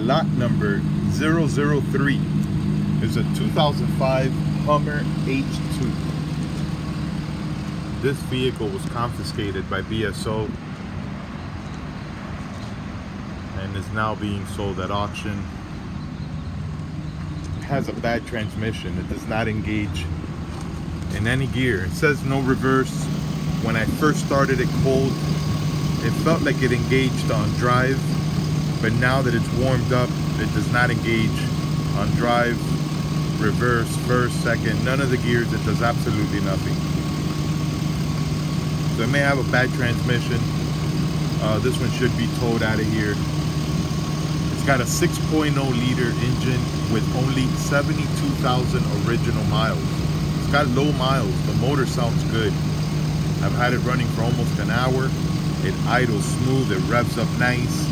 lot number 003. It's a 2005 Hummer H2. This vehicle was confiscated by BSO and is now being sold at auction. It has a bad transmission. It does not engage in any gear. It says no reverse. When I first started it cold, it felt like it engaged on drive, but now that it's warmed up, it does not engage on drive, reverse, first, second, none of the gears. It does absolutely nothing. So it may have a bad transmission. This one should be towed out of here. It's got a 6.0 liter engine with only 72,000 original miles. It's got low miles. The motor sounds good. I've had it running for almost an hour. It idles smooth. It revs up nice.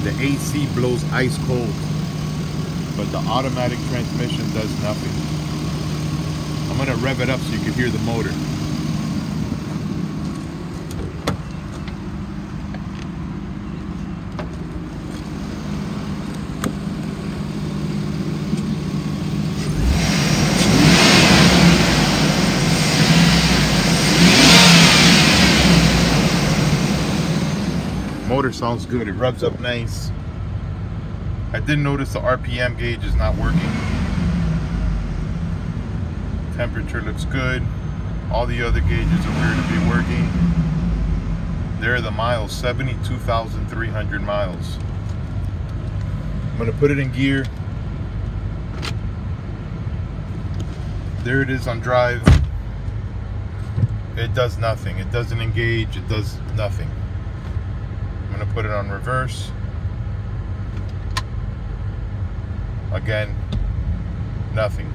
The AC blows ice cold, but the automatic transmission does nothing. I'm gonna rev it up so you can hear the motor. Motor sounds good. It revs up nice. I did notice the RPM gauge is not working. Temperature looks good. All the other gauges appear to be working. There are the miles, 72,300 miles. I'm gonna put it in gear. There it is on drive. It does nothing. It doesn't engage. It does nothing. I'm gonna put it on reverse. Again, nothing.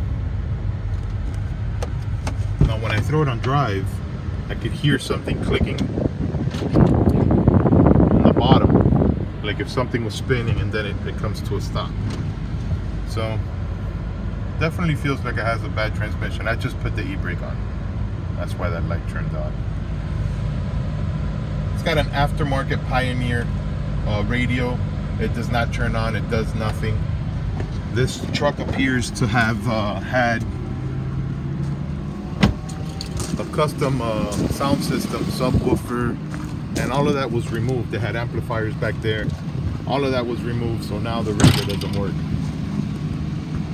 Now when I throw it on drive, I could hear something clicking on the bottom, like if something was spinning and then it comes to a stop. So definitely feels like it has a bad transmission. I just put the e-brake on. That's why that light turned on. It's got an aftermarket Pioneer radio. It does not turn on. It does nothing. This truck appears to have had a custom sound system, subwoofer, and all of that was removed. They had amplifiers back there. All of that was removed, so now the radio doesn't work.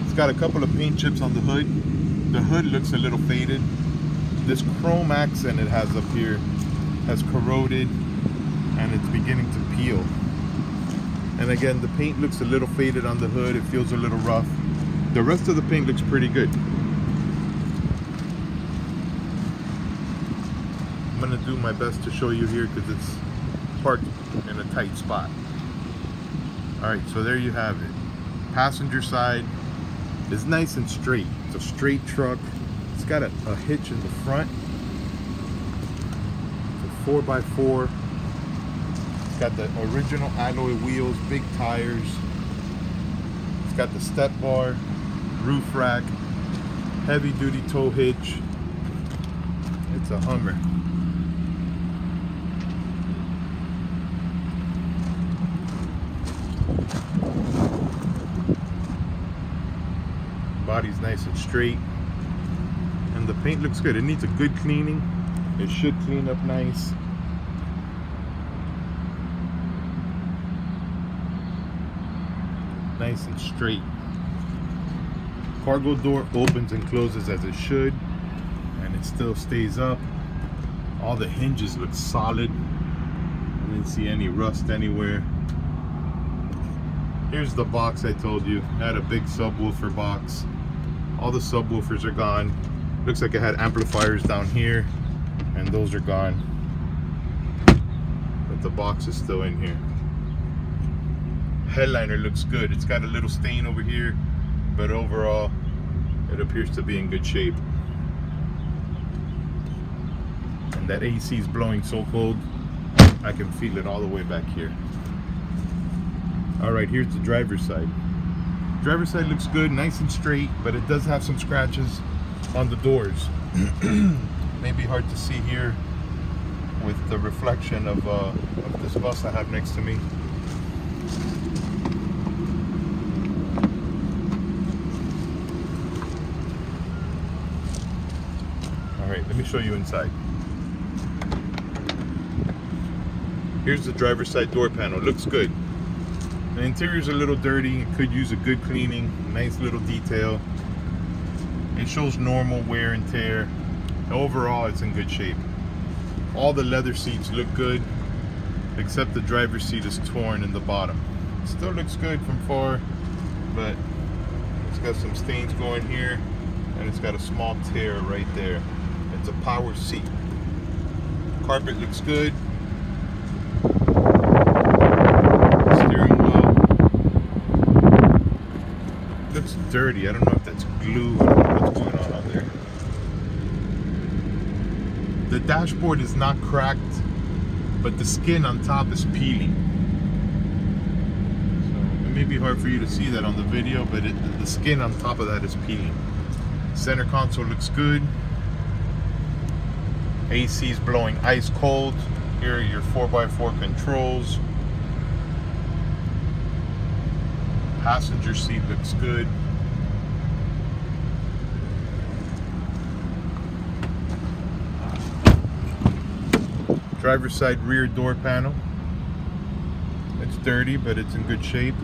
It's got a couple of paint chips on the hood. The hood looks a little faded. This chrome accent it has up here has corroded and it's beginning to peel. And again, the paint looks a little faded on the hood. It feels a little rough. The rest of the paint looks pretty good. I'm gonna do my best to show you here because it's parked in a tight spot. All right, so there you have it. Passenger side is nice and straight. It's a straight truck. It's got a hitch in the front. It's a 4x4. It's got the original alloy wheels, big tires. It's got the step bar, roof rack, heavy duty tow hitch. It's a Hummer. Body's nice and straight. And the paint looks good. It needs a good cleaning. It should clean up nice. Nice and straight. Cargo door opens and closes as it should, and it still stays up. All the hinges look solid. I didn't see any rust anywhere. Here's the box I told you. It had a big subwoofer box. All the subwoofers are gone. Looks like it had amplifiers down here, and those are gone. But the box is still in here. Headliner looks good. It's got a little stain over here, but overall it appears to be in good shape. And that AC is blowing so cold I can feel it all the way back here. All right, here's the driver's side. Driver's side looks good, nice and straight, but it does have some scratches on the doors. Maybe hard to see here with the reflection of this bus I have next to me. me show you inside. Here's the driver's side door panel. Looks good. The interior's a little dirty. It could use a good cleaning. Nice little detail. It shows normal wear and tear. Overall, it's in good shape. All the leather seats look good, except the driver's seat is torn in the bottom. It still looks good from far, but it's got some stains going here, and it's got a small tear right there. It's a power seat. Carpet looks good. Steering wheel looks dirty. I don't know if that's glue. I don't know what's going on out there. The dashboard is not cracked, but the skin on top is peeling. So it may be hard for you to see that on the video, but the skin on top of that is peeling. Center console looks good. AC is blowing ice cold. Here are your 4x4 controls. Passenger seat looks good. Driver's side rear door panel. It's dirty, but it's in good shape.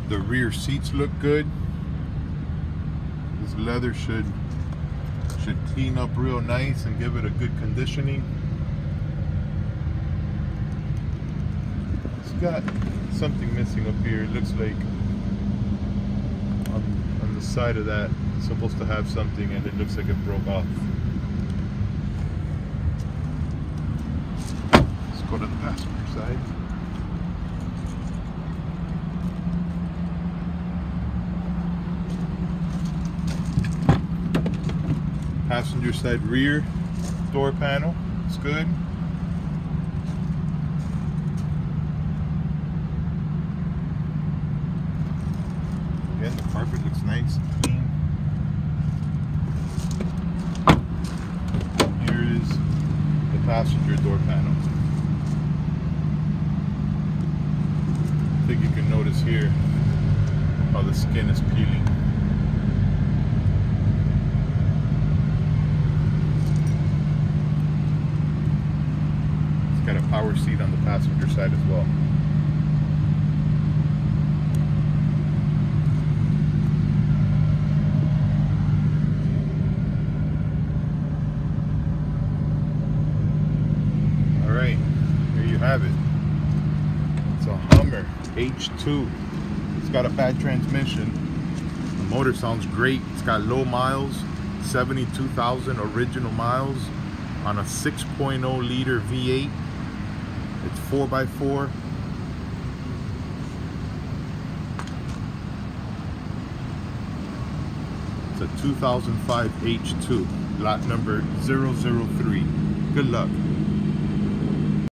The rear seats look good. This leather should clean up real nice and give it a good conditioning. It's got something missing up here. It looks like on the side of that it's supposed to have something, and it looks like it broke off. Let's go to the passenger side. Passenger side rear door panel, it's good. Again, the carpet looks nice and clean. Here is the passenger door panel. I think you can notice here how the skin is peeling. Got a power seat on the passenger side as well. All right, here you have it. It's a Hummer H2. It's got a fat transmission. The motor sounds great. It's got low miles, 72,000 original miles on a 6.0 liter V8. It's 4x4. It's a 2005 H2, lot number 003. Good luck.